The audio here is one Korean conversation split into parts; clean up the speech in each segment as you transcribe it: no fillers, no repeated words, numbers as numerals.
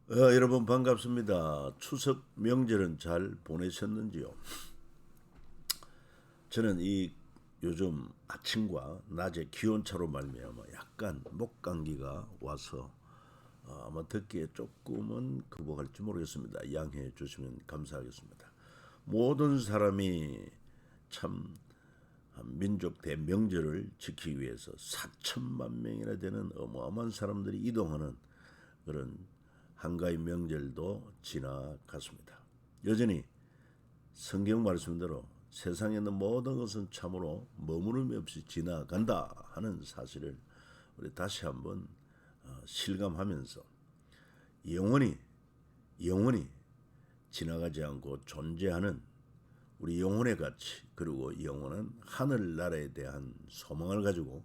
여러분 반갑습니다. 추석 명절은 잘 보내셨는지요? 저는 이 요즘 아침과 낮에 기온차로 말미암아 약간 목감기가 와서 아마 듣기에 조금은 극복할지 모르겠습니다. 양해해 주시면 감사하겠습니다. 모든 사람이 참 민족 대명절을 지키기 위해서 4천만 명이나 되는 어마어마한 사람들이 이동하는 그런 한가위 명절도 지나갔습니다. 여전히 성경 말씀대로 세상에 있는 모든 것은 참으로 머무름이 없이 지나간다 하는 사실을 우리 다시 한번 실감하면서 영원히 지나가지 않고 존재하는 우리 영혼의 가치 그리고 영원한 하늘나라에 대한 소망을 가지고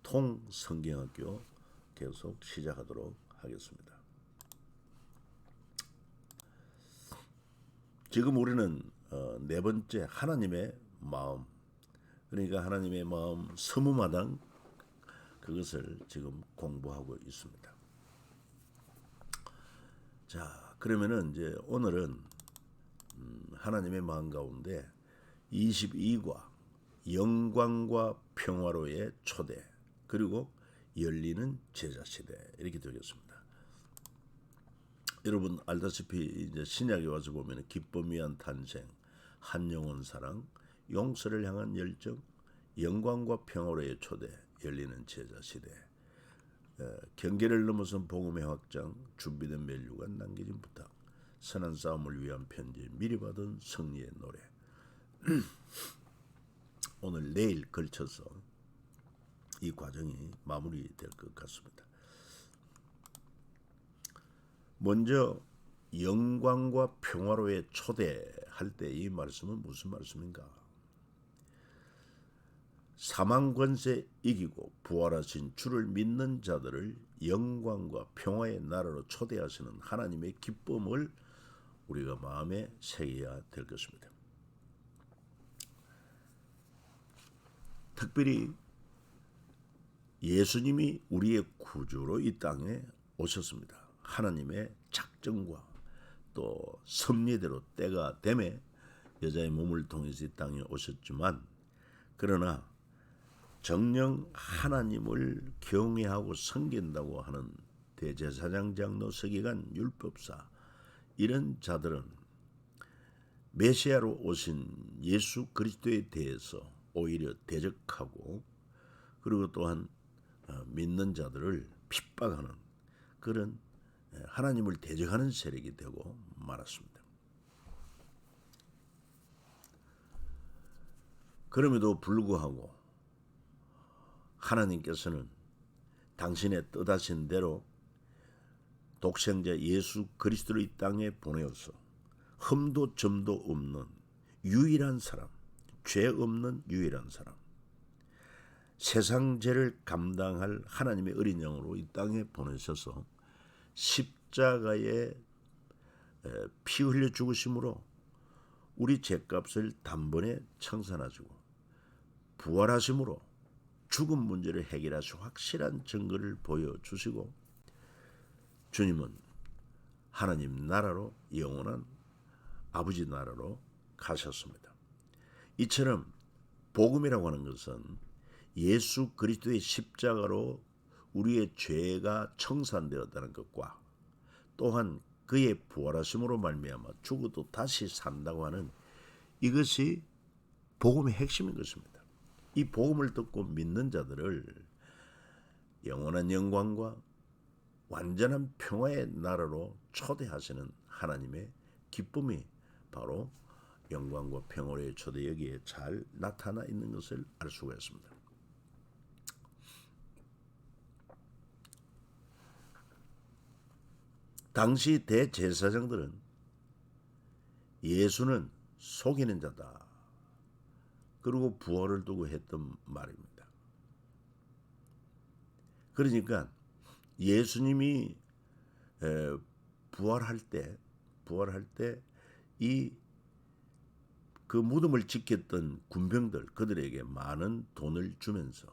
통성경학교 계속 시작하도록 하겠습니다. 지금 우리는 네 번째 하나님의 마음, 그러니까 하나님의 마음 서무마당 그것을 지금 공부하고 있습니다. 자, 그러면은 이제 오늘은 하나님의 마음 가운데 22과 영광과 평화로의 초대 그리고 열리는 제자 시대 이렇게 되겠습니다. 여러분 알다시피 이제 신약에 와서 보면 기쁨 위한 탄생, 한 영혼 사랑, 용서를 향한 열정, 영광과 평화로의 초대, 열리는 제자 시대, 경계를 넘어선 복음의 확장, 준비된 멸류관, 남겨진 부탁, 선한 싸움을 위한 편지, 미리 받은 승리의 노래. 오늘 내일 걸쳐서 이 과정이 마무리될 것 같습니다. 먼저 영광과 평화로의 초대할 때 이 말씀은 무슨 말씀인가? 사망 권세 이기고 부활하신 주를 믿는 자들을 영광과 평화의 나라로 초대하시는 하나님의 기쁨을 우리가 마음에 새겨야 될 것입니다. 특별히 예수님이 우리의 구주로 이 땅에 오셨습니다. 하나님의 작정과 또 섭리대로 때가 됨에 여자의 몸을 통해서 이 땅에 오셨지만 그러나 정녕 하나님을 경외하고 섬긴다고 하는 대제사장 장로 서기관 율법사 이런 자들은 메시아로 오신 예수 그리스도에 대해서 오히려 대적하고 그리고 또한 믿는 자들을 핍박하는 그런 하나님을 대적하는 세력이 되고 말았습니다. 그럼에도 불구하고 하나님께서는 당신의 뜻하신 대로 독생자 예수 그리스도를 이 땅에 보내어서 흠도 점도 없는 유일한 사람, 죄 없는 유일한 사람, 세상 죄를 감당할 하나님의 어린 양으로 이 땅에 보내셔서 십자가에 피 흘려 죽으심으로 우리 죄값을 단번에 청산하시고 부활하심으로 죽음 문제를 해결하시 확실한 증거를 보여주시고 주님은 하나님 나라로 영원한 아버지 나라로 가셨습니다. 이처럼 복음이라고 하는 것은 예수 그리스도의 십자가로 우리의 죄가 청산되었다는 것과 또한 그의 부활하심으로 말미암아 죽어도 다시 산다고 하는 이것이 복음의 핵심인 것입니다. 이 복음을 듣고 믿는 자들을 영원한 영광과 완전한 평화의 나라로 초대하시는 하나님의 기쁨이 바로 영광과 평화의 초대 여기에 잘 나타나 있는 것을 알 수가 있습니다. 당시 대제사장들은 예수는 속이는 자다. 그리고 부활을 두고 했던 말입니다. 그러니까 예수님이 부활할 때 이 그 무덤을 지켰던 군병들 그들에게 많은 돈을 주면서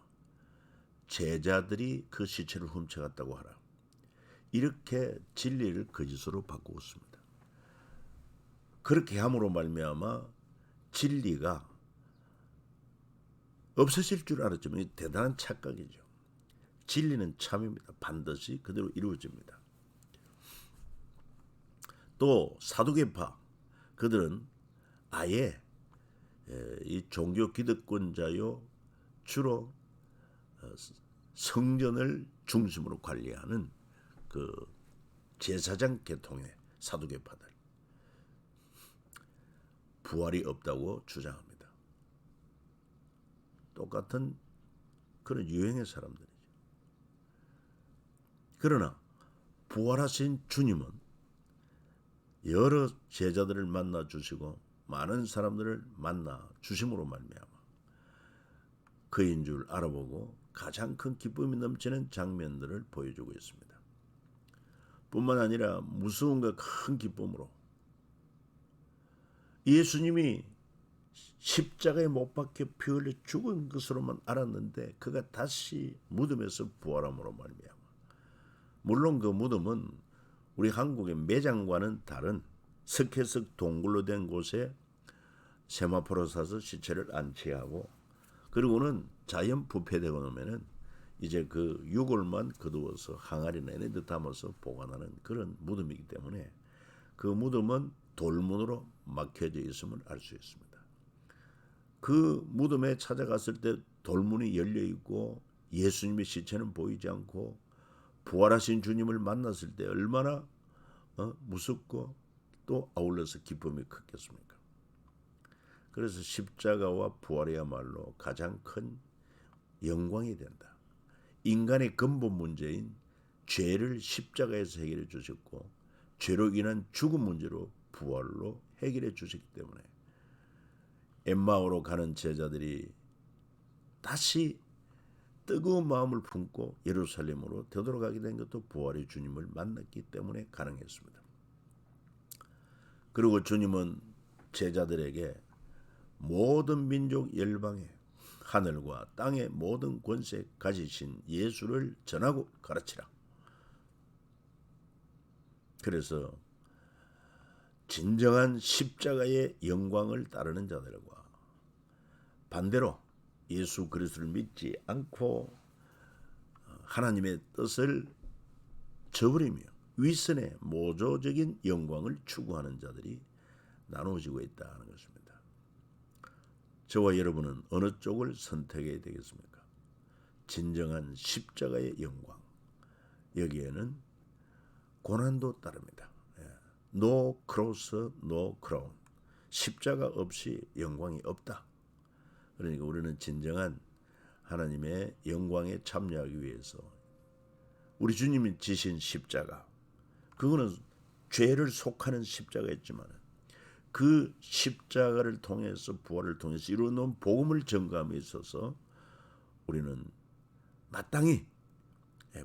제자들이 그 시체를 훔쳐갔다고 하라. 이렇게 진리를 거짓으로 바꾸었습니다. 그렇게 함으로 말미암아 진리가 없어질 줄 알았지만 이 대단한 착각이죠. 진리는 참입니다. 반드시 그대로 이루어집니다. 또 사두개파 그들은 아예 이 종교 기득권자요 주로 성전을 중심으로 관리하는 그 제사장 계통의 사두개파들 부활이 없다고 주장합니다. 똑같은 그런 유행의 사람들이죠. 그러나 부활하신 주님은 여러 제자들을 만나 주시고 많은 사람들을 만나 주심으로 말미암아 그인 줄 알아보고 가장 큰 기쁨이 넘치는 장면들을 보여주고 있습니다. 뿐만 아니라 무서움과 큰 기쁨으로 예수님이 십자가에 못 박혀 피 흘려 죽은 것으로만 알았는데 그가 다시 무덤에서 부활함으로 말미암아 물론 그 무덤은 우리 한국의 매장과는 다른 석회석 동굴로 된 곳에 세마포로 사서 시체를 안치하고 그리고는 자연 부패되고 나면은 이제 그 유골만 거두어서 항아리 내내 담아서 보관하는 그런 무덤이기 때문에 그 무덤은 돌문으로 막혀져 있음을 알 수 있습니다. 그 무덤에 찾아갔을 때 돌문이 열려 있고 예수님의 시체는 보이지 않고 부활하신 주님을 만났을 때 얼마나 무섭고 또 아울러서 기쁨이 컸겠습니까? 그래서 십자가와 부활이야말로 가장 큰 영광이 된다. 인간의 근본 문제인 죄를 십자가에서 해결해 주셨고 죄로 인한 죽음 문제로 부활로 해결해 주셨기 때문에 엠마오로 가는 제자들이 다시 뜨거운 마음을 품고 예루살렘으로 되돌아가게 된 것도 부활의 주님을 만났기 때문에 가능했습니다. 그리고 주님은 제자들에게 모든 민족 열방에 하늘과 땅의 모든 권세 가지신 예수를 전하고 가르치라. 그래서 진정한 십자가의 영광을 따르는 자들과 반대로 예수 그리스도를 믿지 않고 하나님의 뜻을 저버리며 위선의 모조적인 영광을 추구하는 자들이 나누어지고 있다는 것입니다. 저와 여러분은 어느 쪽을 선택해야 되겠습니까? 진정한 십자가의 영광. 여기에는 고난도 따릅니다. No cross, no crown. 십자가 없이 영광이 없다. 그러니까 우리는 진정한 하나님의 영광에 참여하기 위해서 우리 주님이 지신 십자가, 그거는 죄를 속하는 십자가였지만 그 십자가를 통해서 부활을 통해서 이루어놓은 복음을 전가함에 있어서 우리는 마땅히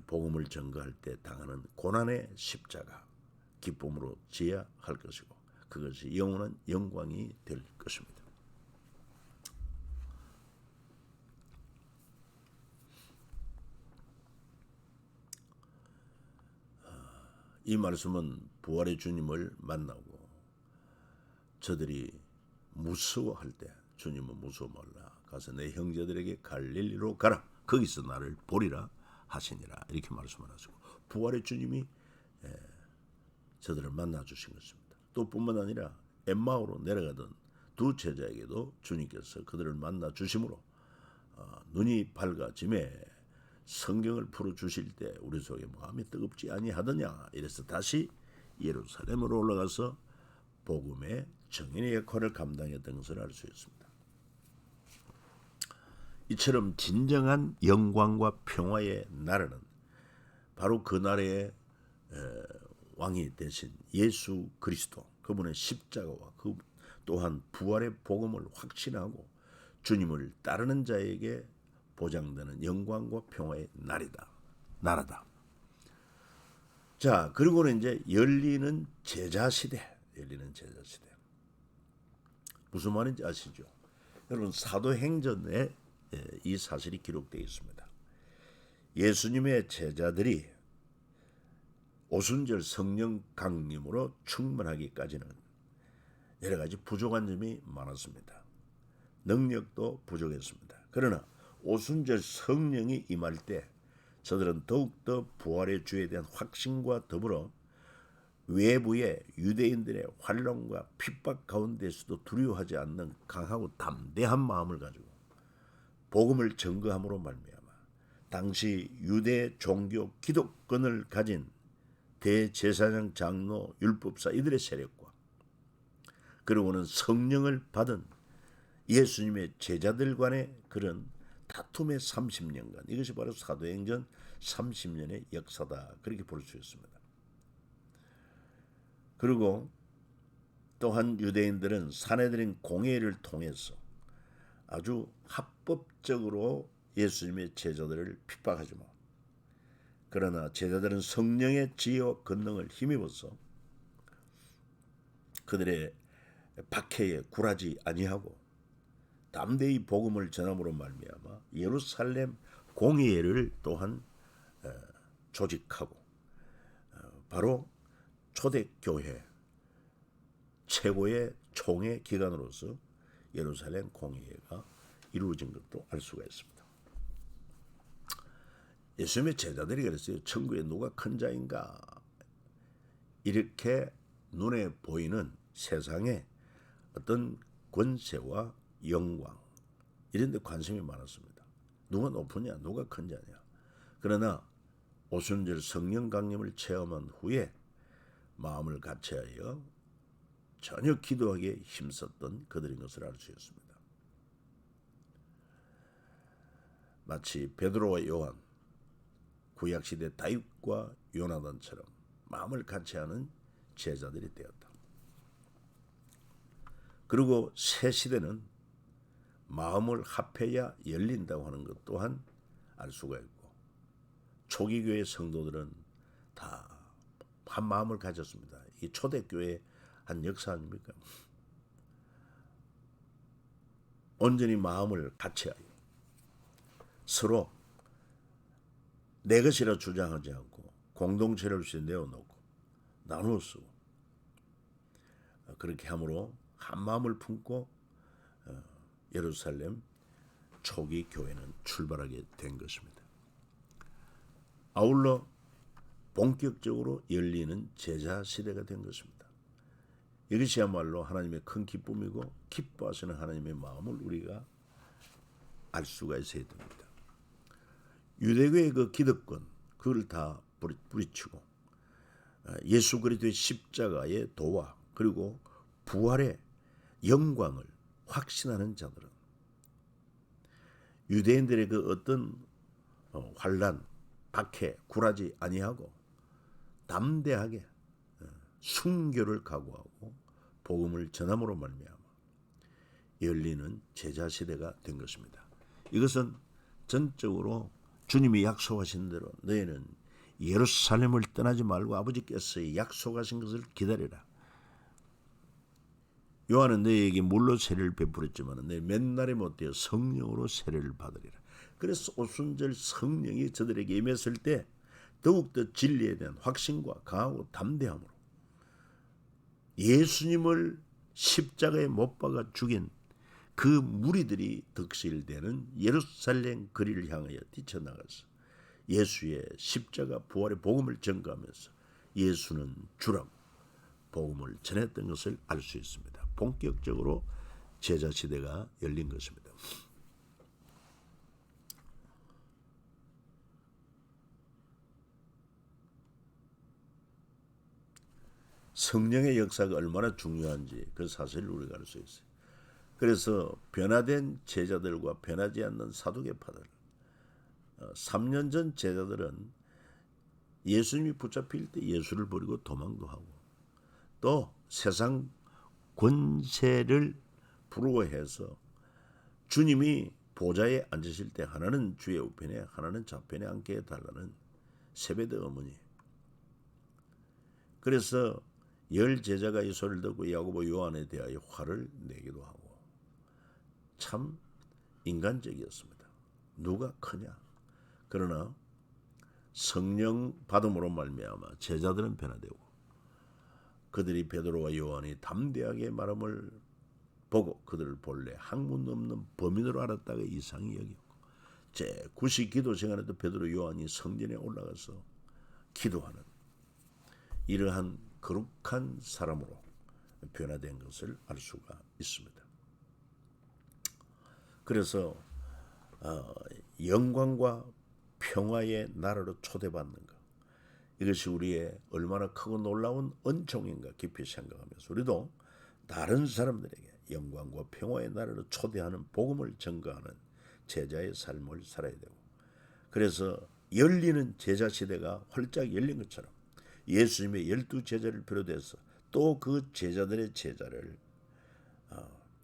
복음을 전가할 때 당하는 고난의 십자가 기쁨으로 지어야 할 것이고 그것이 영원한 영광이 될 것입니다. 이 말씀은 부활의 주님을 만나고 저들이 무서워할 때 주님은 무서워 말라. 가서 내 형제들에게 갈릴리로 가라. 거기서 나를 보리라 하시니라. 이렇게 말씀을 하시고 부활의 주님이 저들을 만나 주신 것입니다. 또 뿐만 아니라 엠마오로 내려가던 두 제자에게도 주님께서 그들을 만나 주심으로 눈이 밝아짐에 성경을 풀어주실 때 우리 속에 마음이 뜨겁지 아니하더냐 이래서 다시 예루살렘으로 올라가서 복음의 정인의 역할을 감당했던 것을 알 수 있습니다. 이처럼 진정한 영광과 평화의 나라는 바로 그 나라의 왕이 되신 예수 그리스도 그분의 십자가와 그 또한 부활의 복음을 확신하고 주님을 따르는 자에게 보장되는 영광과 평화의 나라다. 자, 그리고는 이제 열리는 제자 시대. 무슨 말인지 아시죠? 여러분 사도행전에 이 사실이 기록되어 있습니다. 예수님의 제자들이 오순절 성령 강림으로 충만하기까지는 여러 가지 부족한 점이 많았습니다. 능력도 부족했습니다. 그러나 오순절 성령이 임할 때 저들은 더욱더 부활의 주에 대한 확신과 더불어 외부의 유대인들의 환란과 핍박 가운데서도 두려워하지 않는 강하고 담대한 마음을 가지고 복음을 증거함으로 말미암아 당시 유대 종교 기독권을 가진 대제사장, 장로, 율법사 이들의 세력과 그리고는 성령을 받은 예수님의 제자들 간의 그런 다툼의 30년간, 이것이 바로 사도행전 30년의 역사다, 그렇게 볼 수 있습니다. 그리고 또한 유대인들은 사내들인 공회를 통해서 아주 합법적으로 예수님의 제자들을 핍박하지만, 그러나 제자들은 성령의 지혜와 권능을 힘입어서 그들의 박해에 굴하지 아니하고 담대히 복음을 전함으로 말미암아 예루살렘 공회를 또한 조직하고 바로 초대교회 최고의 총회 기관으로서 예루살렘 공회가 이루어진 것도 알 수가 있습니다. 예수님의 제자들이 그랬어요. 천국에 누가 큰 자인가? 이렇게 눈에 보이는 세상의 어떤 권세와 영광 이런 데 관심이 많았습니다. 누가 높으냐? 누가 큰 자냐? 그러나 오순절 성령 강림을 체험한 후에 마음을 같이하여 전혀 기도하기에 힘썼던 그들인 것을 알 수 있습니다. 마치 베드로와 요한, 구약시대 다윗과 요나단처럼 마음을 같이하는 제자들이 되었다. 그리고 새 시대는 마음을 합해야 열린다고 하는 것 또한 알 수가 있고, 초기 교회 성도들은 다 한 마음을 가졌습니다. 이 초대교회의 한 역사 아닙니까? 온전히 마음을 같이하여 서로 내 것이라 주장하지 않고 공동체를 내어놓고 나누어 쓰고, 그렇게 함으로 한 마음을 품고 예루살렘 초기 교회는 출발하게 된 것입니다. 아울러 본격적으로 열리는 제자 시대가 된 것입니다. 이것이야말로 하나님의 큰 기쁨이고 기뻐하시는 하나님의 마음을 우리가 알 수가 있어야 됩니다. 유대교의 그 기득권, 그걸 다 뿌리치고 예수 그리스도의 십자가의 도와 그리고 부활의 영광을 확신하는 자들은 유대인들의 그 어떤 환난, 박해, 굴하지 아니하고 담대하게 순교를 각오하고 복음을 전함으로 말미암아 열리는 제자 시대가 된 것입니다. 이것은 전적으로 주님이 약속하신 대로 너희는 예루살렘을 떠나지 말고 아버지께서 약속하신 것을 기다리라. 요한은 너희에게 물로 세례를 베풀었지만 너희 맨날에 못되어 성령으로 세례를 받으리라. 그래서 오순절 성령이 저들에게 임했을 때 더욱더 진리에 대한 확신과 강하고 담대함으로 예수님을 십자가에 못 박아 죽인 그 무리들이 득실되는 예루살렘 거리를 향하여 뛰쳐나가서 예수의 십자가 부활의 복음을 전가하면서 예수는 주라고 복음을 전했던 것을 알 수 있습니다. 본격적으로 제자 시대가 열린 것입니다. 성령의 역사가 얼마나 중요한지 그 사실을 우리가 알 수 있어요. 그래서 변화된 제자들과 변하지 않는 사두개파들, 3년 전 제자들은 예수님이 붙잡힐 때 예수를 버리고 도망도 하고 또 세상 권세를 부러워해서 주님이 보좌에 앉으실 때 하나는 주의 우편에 하나는 좌편에 앉게 해달라는 세베대 어머니, 그래서 10 제자가 이 소리를 듣고 야고보 요한에 대하여 화를 내기도 하고 참 인간적이었습니다. 누가 크냐? 그러나 성령 받음으로 말미암아 제자들은 변화되고 그들이 베드로와 요한이 담대하게 말함을 보고 그들을 본래 학문 없는 범인으로 알았다가 이상히 여기고 제9시 기도 시간에도 베드로 요한이 성전에 올라가서 기도하는 이러한 거룩한 사람으로 변화된 것을 알 수가 있습니다. 그래서 영광과 평화의 나라로 초대받는 것, 이것이 우리의 얼마나 크고 놀라운 은총인가 깊이 생각하면서 우리도 다른 사람들에게 영광과 평화의 나라로 초대하는 복음을 전가하는 제자의 삶을 살아야 되고, 그래서 열리는 제자 시대가 활짝 열린 것처럼 예수님의 12제자를 비롯해서 또 그 제자들의 제자를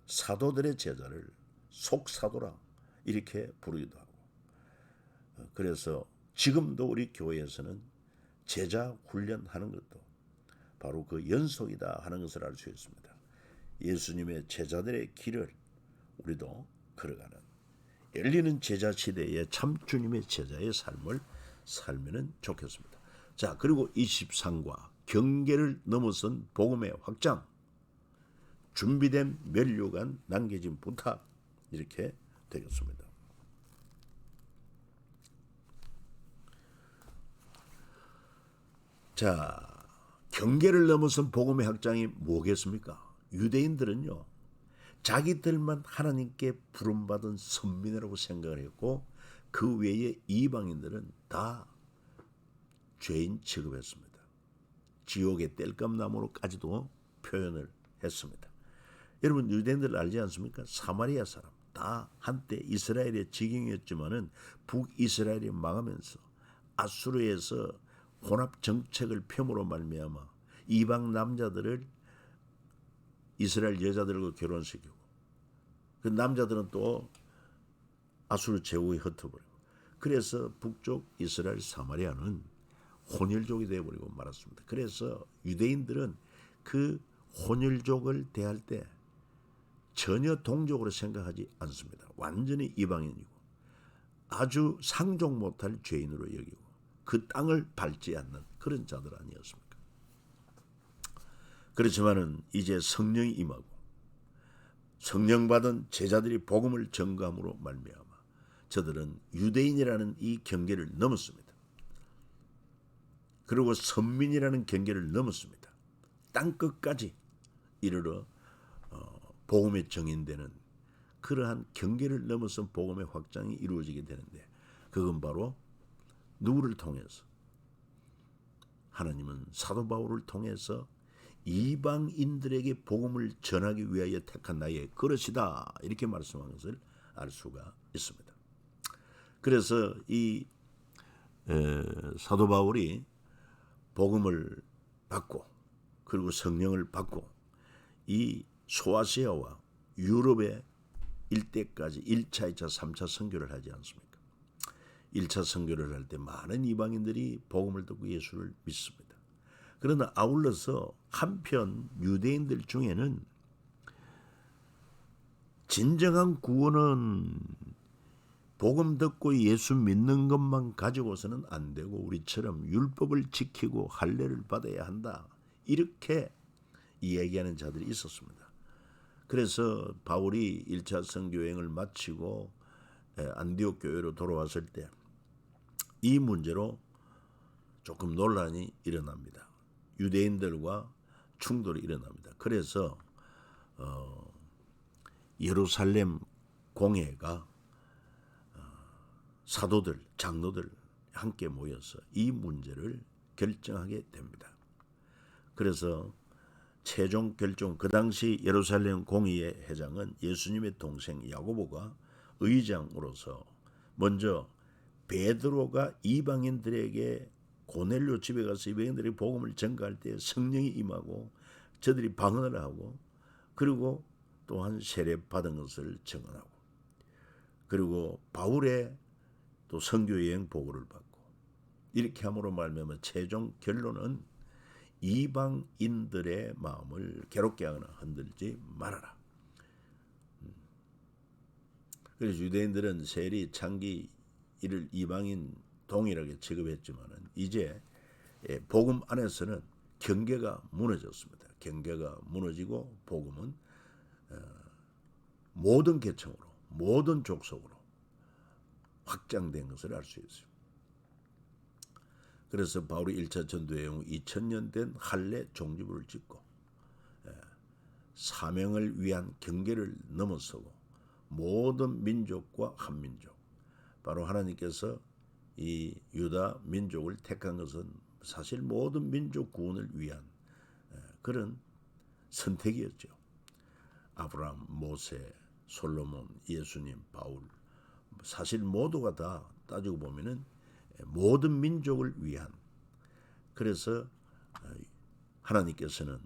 사도들의 제자를 속사도라 이렇게 부르기도 하고, 그래서 지금도 우리 교회에서는 제자 훈련하는 것도 바로 그 연속이다 하는 것을 알 수 있습니다. 예수님의 제자들의 길을 우리도 걸어가는 열리는 제자 시대에 참 주님의 제자의 삶을 살면 좋겠습니다. 자, 그리고 23과 경계를 넘어선 복음의 확장, 준비된 면류관 남겨진 부탁, 이렇게 되겠습니다. 자, 경계를 넘어선 복음의 확장이 뭐겠습니까? 유대인들은요, 자기들만 하나님께 부름받은 선민이라고 생각을 했고 그 외에 이방인들은 다 죄인 취급했습니다. 지옥의 땔감나무로까지도 표현을 했습니다. 여러분, 유대인들 알지 않습니까? 사마리아 사람 다 한때 이스라엘의 지경이었지만은 북이스라엘이 망하면서 아수르에서 혼합 정책을 펴므로 말미암아 이방 남자들을 이스라엘 여자들과 결혼시키고 그 남자들은 또 아수르 제국에 흩어버리고, 그래서 북쪽 이스라엘 사마리아는 혼혈족이 되어버리고 말았습니다. 그래서 유대인들은 그 혼혈족을 대할 때 전혀 동족으로 생각하지 않습니다. 완전히 이방인이고 아주 상종 못할 죄인으로 여기고 그 땅을 밟지 않는 그런 자들 아니었습니까? 그렇지만은 이제 성령이 임하고 성령 받은 제자들이 복음을 전가함으로 말미암아 저들은 유대인이라는 이 경계를 넘었습니다. 그리고 선민이라는 경계를 넘었습니다. 땅끝까지 이르러 복음의 정인되는 그러한 경계를 넘어선 복음의 확장이 이루어지게 되는데, 그건 바로 누구를 통해서? 하나님은 사도 바울을 통해서 이방인들에게 복음을 전하기 위하여 택한 나의 그릇이다, 이렇게 말씀한 것을 알 수가 있습니다. 그래서 이 사도 바울이 복음을 받고 그리고 성령을 받고 이 소아시아와 유럽의 일대까지 1차, 2차, 3차 선교를 하지 않습니까? 1차 선교를 할 때 많은 이방인들이 복음을 듣고 예수를 믿습니다. 그러나 아울러서 한편 유대인들 중에는 진정한 구원은 복음 듣고 예수 믿는 것만 가지고서는 안 되고 우리처럼 율법을 지키고 할례를 받아야 한다, 이렇게 이야기하는 자들이 있었습니다. 그래서 바울이 1차 선교여행을 마치고 안디옥 교회로 돌아왔을 때 이 문제로 조금 논란이 일어납니다. 유대인들과 충돌이 일어납니다. 그래서 예루살렘 공회가 사도들, 장로들 함께 모여서 이 문제를 결정하게 됩니다. 그래서 최종 결정, 그 당시 예루살렘 공의회 회장은 예수님의 동생 야고보가 의장으로서 먼저 베드로가 이방인들에게 고넬료 집에 가서 이방인들이 복음을 전가할 때 성령이 임하고 저들이 방언을 하고 그리고 또한 세례 받은 것을 증언하고, 그리고 바울의 또 선교 여행 보고를 받고, 이렇게 함으로 말미암아 최종 결론은 이방인들의 마음을 괴롭게 하거나 흔들지 말아라. 그래서 유대인들은 세리, 창기 이를 이방인 동일하게 취급했지만은 이제 복음 안에서는 경계가 무너졌습니다. 경계가 무너지고 복음은 모든 계층으로, 모든 족속으로 확장된 것을 알 수 있어요. 그래서 바울이 1차 전도의 후 2000년 된 할례 종지부를 찍고 사명을 위한 경계를 넘어서고 모든 민족과 한민족, 바로 하나님께서 이 유다 민족을 택한 것은 사실 모든 민족 구원을 위한 그런 선택이었죠. 아브라함, 모세, 솔로몬, 예수님, 바울, 사실 모두가 다 따지고 보면은 모든 민족을 위한, 그래서 하나님께서는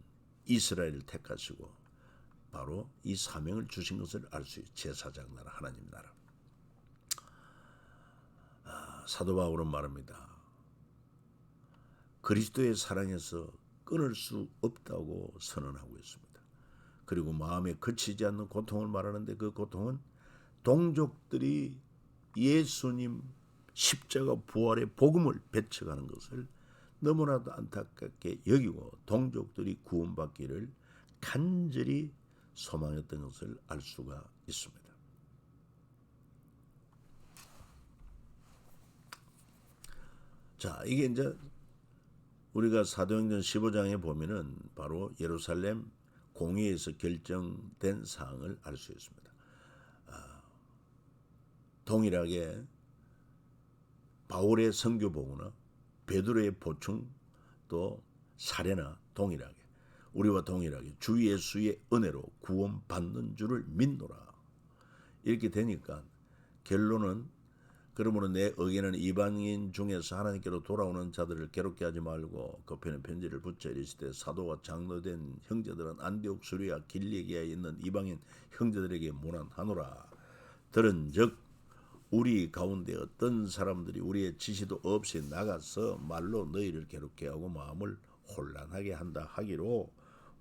이스라엘을 택하시고 바로 이 사명을 주신 것을 알 수 있어요. 제사장 나라, 하나님 나라. 사도 바울은 말합니다. 그리스도의 사랑에서 끊을 수 없다고 선언하고 있습니다. 그리고 마음에 그치지 않는 고통을 말하는데 그 고통은 동족들이 예수님 십자가 부활의 복음을 배척하는 것을 너무나도 안타깝게 여기고 동족들이 구원받기를 간절히 소망했던 것을 알 수가 있습니다. 자, 이게 이제 우리가 사도행전 15장에 보면은 바로 예루살렘 공의에서 결정된 사항을 알 수 있습니다. 동일하게 바울의 선교보고나 베드로의 보충 또 사례나 동일하게 우리와 동일하게 주 예수의 은혜로 구원받는 줄을 믿노라. 이렇게 되니까 결론은 그러므로 내 의견은 이방인 중에서 하나님께로 돌아오는 자들을 괴롭게 하지 말고 그 편에 편지를 붙여 이르시되 사도와 장로된 형제들은 안디옥 수리아 길리기아에 있는 이방인 형제들에게 문안하노라. 들은즉 우리 가운데 어떤 사람들이 우리의 지시도 없이 나가서 말로 너희를 괴롭게 하고 마음을 혼란하게 한다 하기로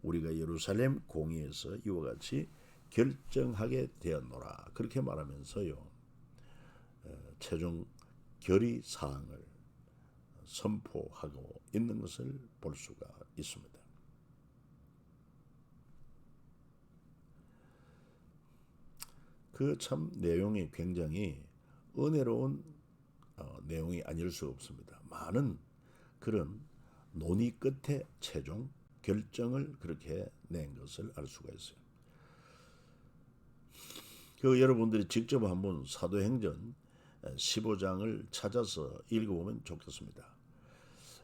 우리가 예루살렘 공의에서 이와 같이 결정하게 되었노라. 그렇게 말하면서요, 최종 결의 사항을 선포하고 있는 것을 볼 수가 있습니다. 그 참 내용이 굉장히 은혜로운 내용이 아닐 수 없습니다. 많은 그런 논의 끝에 최종 결정을 그렇게 낸 것을 알 수가 있어요. 그 여러분들이 직접 한번 사도행전 15장을 찾아서 읽어보면 좋겠습니다.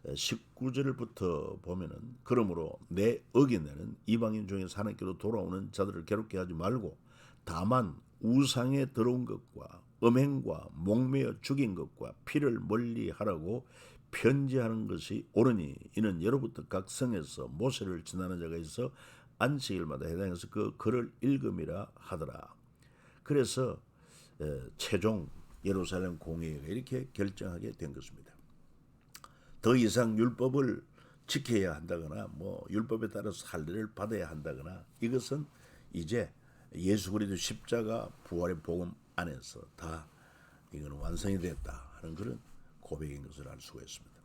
19절부터 보면은 그러므로 내 어기내는 이방인 중에서 하나님께로 돌아오는 자들을 괴롭게 하지 말고 다만 우상에 들어온 것과 음행과 목매어 죽인 것과 피를 멀리하라고 편지하는 것이 옳으니 이는 예로부터 각 성에서 모세를 지나는 자가 있어 안식일마다 해당해서 그 글을 읽음이라 하더라. 그래서 최종 예루살렘 공의회가 이렇게 결정하게 된 것입니다. 더 이상 율법을 지켜야 한다거나 율법에 따라서 할례를 받아야 한다거나 이것은 이제 예수 그리스도 십자가 부활의 복음 안에서 다 이거는 완성이 됐다 하는 그런 고백인 것을 알 수가 있습니다.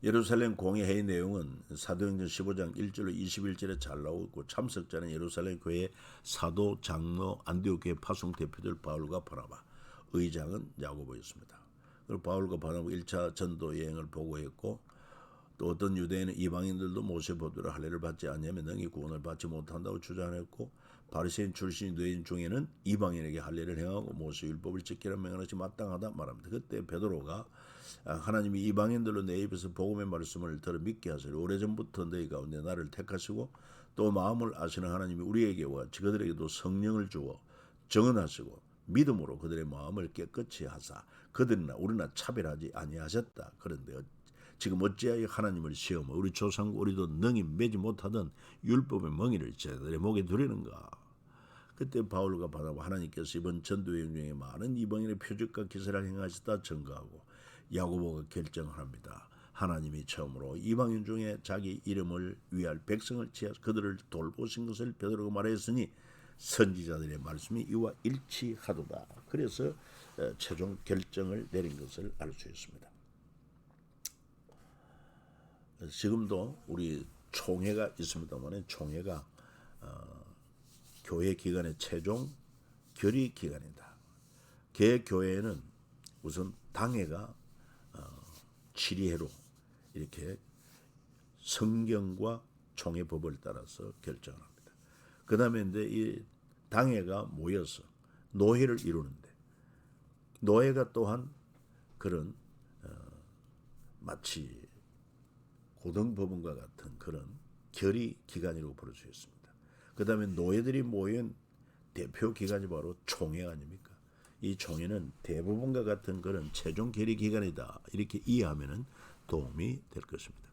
예루살렘 공의회의 내용은 사도행전 15장 1절로 21절에 잘 나오고 참석자는 예루살렘 교회 사도, 장로, 안디옥 교회 파송 대표들 바울과 바나바, 의장은 야고보였습니다. 그리고 바울과 바나바 1차 전도 여행을 보고했고 또 어떤 유대인은 이방인들도 모세 법대로 할례를 받지 않으면 능히 구원을 받지 못한다고 주장했고 바리새인 출신 유대인 중에는 이방인에게 할례를 행하고 모세 율법을 지키라 명하는 것이 마땅하다 말합니다. 그때 베드로가 하나님이 이방인들로 내 입에서 복음의 말씀을 들어 믿게 하시리 오래전부터 너희 가운데 나를 택하시고 또 마음을 아시는 하나님이 우리에게와 그들에게도 성령을 주어 정언하시고 믿음으로 그들의 마음을 깨끗이 하사 그들이나 우리나 차별하지 아니하셨다. 그런데 지금 어찌하여 하나님을 시험하여 우리 조상과 우리도 능히 매지 못하던 율법의 멍에를 제자들의 목에 두리는가. 그때 바울과 바나바 하나님께서 이번 전도여행 중에 많은 이방인의 표적과 기사를 행하시다 증거하고 야고보가 결정합니다. 하나님이 처음으로 이방인 중에 자기 이름을 위할 백성을 지어 그들을 돌보신 것을 베드로가 말했으니 선지자들의 말씀이 이와 일치하도다. 그래서 최종 결정을 내린 것을 알 수 있습니다. 지금도 우리 총회가 있습니다만 총회가 교회 기간의 최종 결의 기간이다. 개교회는 우선 당회가 질의회로 이렇게 성경과 총회 법을 따라서 결정을 합니다. 그 다음에 이제 이 당회가 모여서 노회를 이루는데, 노회가 또한 그런 마치 고등법원과 같은 그런 결의 기관이라고 부를 수 있습니다. 그 다음에 노예들이 모인 대표 기관이 바로 총회 아닙니까? 이 총회는 대법원과 같은 그런 최종 결의 기관이다. 이렇게 이해하면 도움이 될 것입니다.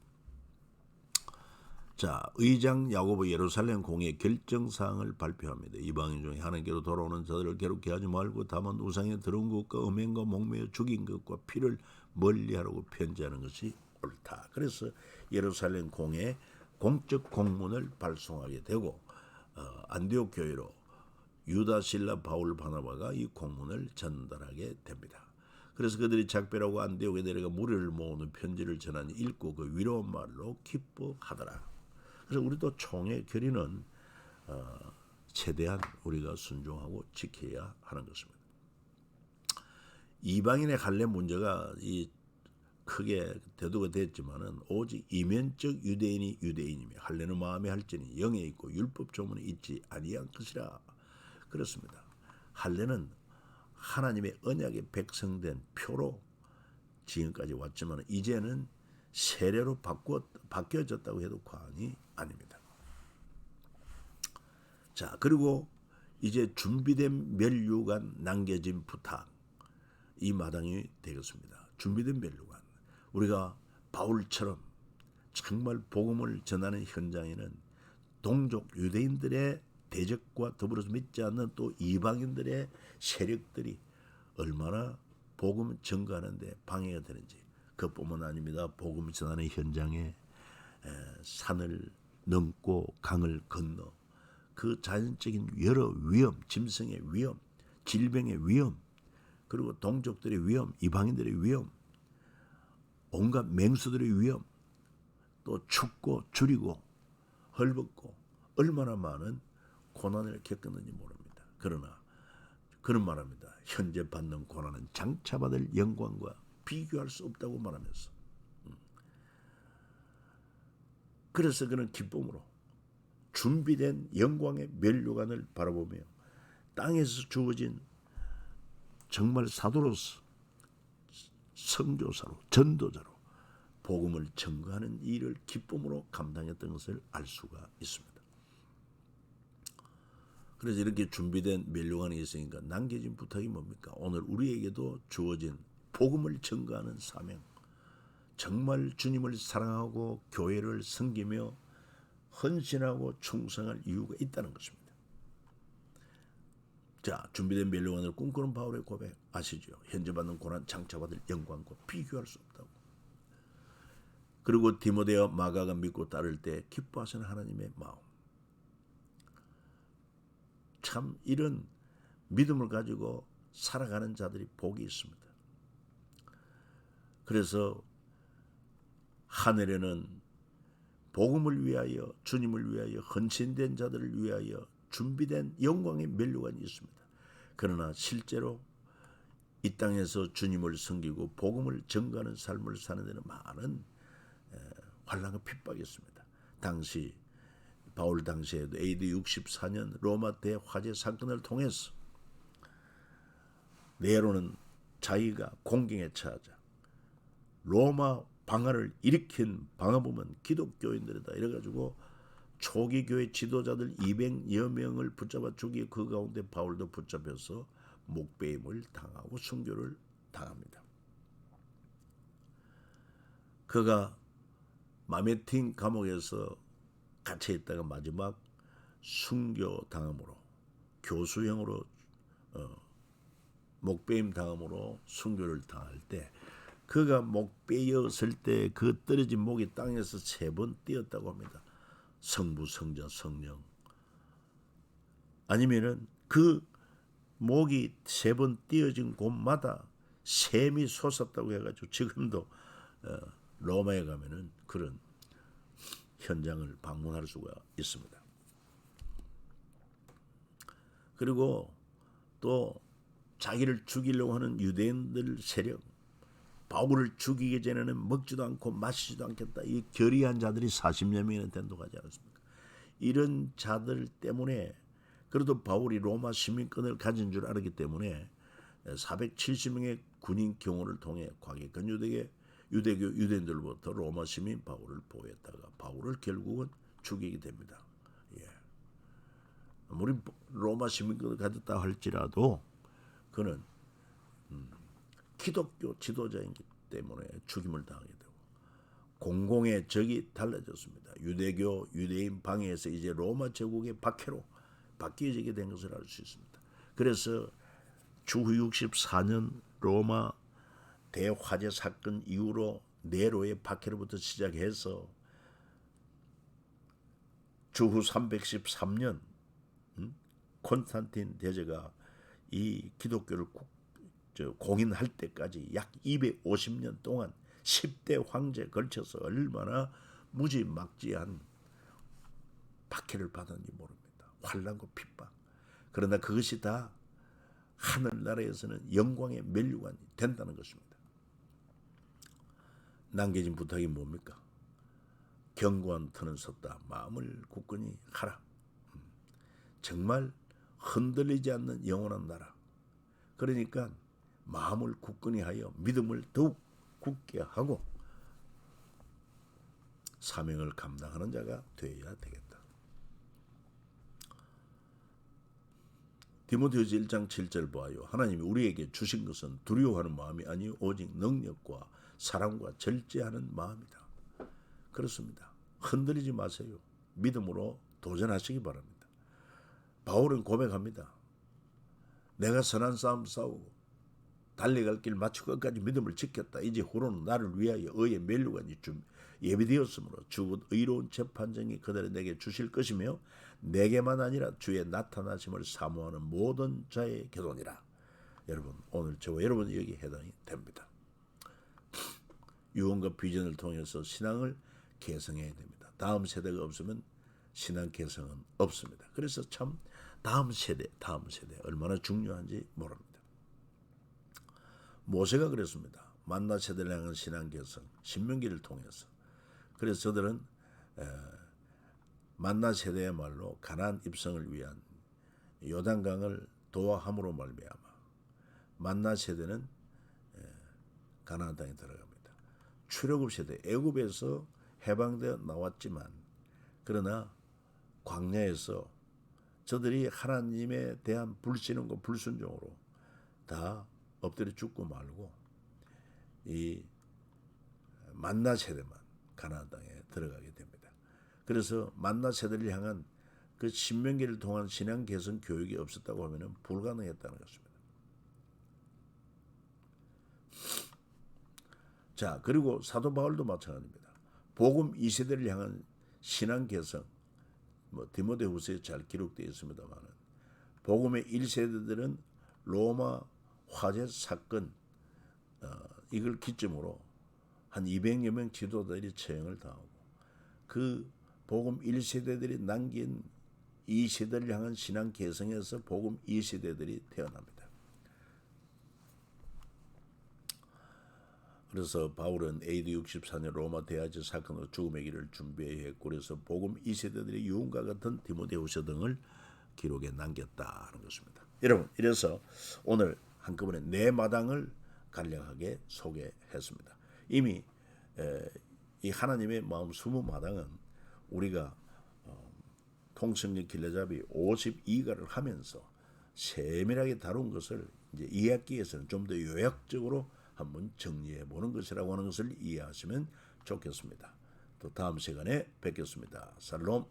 자, 의장 야고보 예루살렘 공회 결정사항을 발표합니다. 이방인 중에 하나님께로 돌아오는 자들을 괴롭게 하지 말고 다만 우상에 들어온 것과 음행과 목매어 죽인 것과 피를 멀리하라고 편지하는 것이 옳다. 그래서 예루살렘 공회에 공적 공문을 발송하게 되고 안디옥 교회로 유다, 실라, 바울, 바나바가 이 공문을 전달하게 됩니다. 그래서 그들이 작별하고 안디옥에 내려가 무리를 모으는 편지를 전하니 읽고 그 위로운 말로 기뻐하더라. 그래서 우리도 총회 결의는 최대한 우리가 순종하고 지켜야 하는 것입니다. 이방인의 할례 문제가 크게 대두가 됐지만은 오직 이면적 유대인이 유대인이며 할례는 마음에 할지니 영에 있고 율법 조문에 있지 아니한 것이라. 그렇습니다. 할례는 하나님의 언약의 백성된 표로 지금까지 왔지만 이제는 세례로 바뀌어졌다고 해도 과언이 아닙니다. 자, 그리고 이제 준비된 면류관 남겨진 부탁, 이 마당이 되겠습니다. 준비된 면류관. 우리가 바울처럼 정말 복음을 전하는 현장에는 동족 유대인들의 대적과 더불어서 믿지 않는 또 이방인들의 세력들이 얼마나 복음을 전가하는데 방해가 되는지, 그뿐만 아닙니다. 복음을 전하는 현장에 산을 넘고 강을 건너 그 자연적인 여러 위험, 짐승의 위험, 질병의 위험, 그리고 동족들의 위험, 이방인들의 위험, 온갖 맹수들의 위험, 또 춥고 줄이고 헐벗고 얼마나 많은 고난을 겪었는지 모릅니다. 그러나 그런 말합니다. 현재 받는 고난은 장차 받을 영광과 비교할 수 없다고 말하면서, 그래서 그는 기쁨으로 준비된 영광의 면류관을 바라보며 땅에서 주어진 정말 사도로서, 선교사로, 전도자로 복음을 전거하는 일을 기쁨으로 감당했던 것을 알 수가 있습니다. 그래서 이렇게 준비된 면류관이 있으니까 남겨진 부탁이 뭡니까? 오늘 우리에게도 주어진 복음을 전거하는 사명, 정말 주님을 사랑하고 교회를 섬기며 헌신하고 충성할 이유가 있다는 것입니다. 자, 준비된 면류관을 꿈꾸는 바울의 고백 아시죠? 현재 받는 고난 장차 받을 영광과 비교할 수 없다고. 그리고 디모데와 마가가 믿고 따를 때 기뻐하시는 하나님의 마음. 참 이런 믿음을 가지고 살아가는 자들이 복이 있습니다. 그래서 하늘에는 복음을 위하여, 주님을 위하여 헌신된 자들을 위하여 준비된 영광의 면류관이 있습니다. 그러나 실제로 이 땅에서 주님을 섬기고 복음을 전가하는 삶을 사는 데는 많은 환난과 핍박이 있습니다. 당시 바울 당시에도 AD 64년 로마 대화재 사건을 통해서 네로는 자기가 공경에 처하자 로마 방화를 일으킨 방화범은 기독교인들이다 이래가지고 초기 교회 지도자들 200여 명을 붙잡아 죽이고 그 가운데 바울도 붙잡혀서 목배임을 당하고 순교를 당합니다. 그가 마메틴 감옥에서 갇혀 있다가 마지막 순교 당함으로, 교수형으로 목배임 당함으로 순교를 당할 때, 그가 목 베었을 때 그 떨어진 목이 땅에서 3번 뛰었다고 합니다. 성부, 성자, 성령. 아니면은 그 목이 3번 띄어진 곳마다 샘이 솟았다고 해가지고 지금도 로마에 가면은 그런 현장을 방문할 수가 있습니다. 그리고 또 자기를 죽이려고 하는 유대인들 세력, 바울을 죽이기 전에는 먹지도 않고 마시지도 않겠다. 이 결의한 자들이 40여 명이나 된다고 하지 않습니까? 이런 자들 때문에 그래도 바울이 로마 시민권을 가진 줄 알았기 때문에 470명의 군인 경호를 통해 과격한 유대인들로부터 로마 시민 바울을 보호했다가 바울을 결국은 죽이게 됩니다. 예. 아무리 로마 시민권을 가졌다 할지라도 그는 기독교 지도자이기 때문에 죽임을 당하게 되고 공공의 적이 달라졌습니다. 유대인 방해에서 이제 로마 제국의 박해로 바뀌어지게 된 것을 알 수 있습니다. 그래서 주후 64년 로마 대화재 사건 이후로 네로의 박해로부터 시작해서 주후 313년 콘스탄틴 대제가 이 기독교를 공인할 때까지 약 250년 동안 10대 황제에 걸쳐서 얼마나 무지막지한 박해를 받았는지 모릅니다. 환난과 핍박. 그러나 그것이 다 하늘나라에서는 영광의 면류관이 된다는 것입니다. 남겨진 부탁이 뭡니까? 견고한 터는 섰다. 마음을 굳건히 하라. 정말 흔들리지 않는 영원한 나라. 그러니까 마음을 굳건히 하여 믿음을 더욱 굳게 하고 사명을 감당하는 자가 되어야 되겠다. 디모데후서 1장 7절 보아요. 하나님이 우리에게 주신 것은 두려워하는 마음이 아니요 오직 능력과 사랑과 절제하는 마음이다. 그렇습니다. 흔들리지 마세요. 믿음으로 도전하시기 바랍니다. 바울은 고백합니다. 내가 선한 싸움 싸우고 달려갈 길 마치고 끝까지 믿음을 지켰다. 이제 후로는 나를 위하여 의의 면류관이 예비되었으므로 주 의로운 재판정이 그들을 내게 주실 것이며 내게만 아니라 주의 나타나심을 사모하는 모든 자의 교훈이라. 여러분 오늘 저와 여러분 여기 해당이 됩니다. 유언과 비전을 통해서 신앙을 개성해야 됩니다. 다음 세대가 없으면 신앙 개성은 없습니다. 그래서 참 다음 세대 얼마나 중요한지 모릅니다. 모세가 그랬습니다. 만나 세대를 향한 신앙 개성, 신명기를 통해서. 그래서 저들은 만나 세대야말로 가나안 입성을 위한 요단강을 도하함으로 말미암아 만나 세대는 가나안 땅에 들어갑니다. 출애굽 세대, 애굽에서 해방되어 나왔지만 그러나 광야에서 저들이 하나님에 대한 불신앙과 불순종으로 다 엎드려 죽고 말고 이 만나 세대만 가나안 땅에 들어가게 됩니다. 그래서 만나 세대를 향한 그 신명기를 통한 신앙 개선 교육이 없었다고 하면 불가능했다는 것입니다. 자, 그리고 사도 바울도 마찬가지입니다. 복음 2세대를 향한 신앙 개선, 디모데후서에 잘 기록되어 있습니다만 복음의 1세대들은 로마 화재 사건 이걸 기점으로 한 200여 명 지도자들이 처형을 당하고 그 복음 1세대들이 남긴 2세대를 향한 신앙 개성에서 복음 2세대들이 태어납니다. 그래서 바울은 AD 64년 로마 대화재 사건으로 죽음의 길을 준비했고 그래서 복음 2세대들이 유언과 같은 디모데후서 등을 기록에 남겼다는 것입니다. 여러분 이래서 오늘 한꺼번에 네 마당을 간략하게 소개했습니다. 이미 이 하나님의 마음 20마당은 우리가 통성력 길레잡이 52가를 하면서 세밀하게 다룬 것을 이제 2학기에서는 좀 더 요약적으로 한번 정리해 보는 것이라고 하는 것을 이해하시면 좋겠습니다. 또 다음 시간에 뵙겠습니다. 살롬.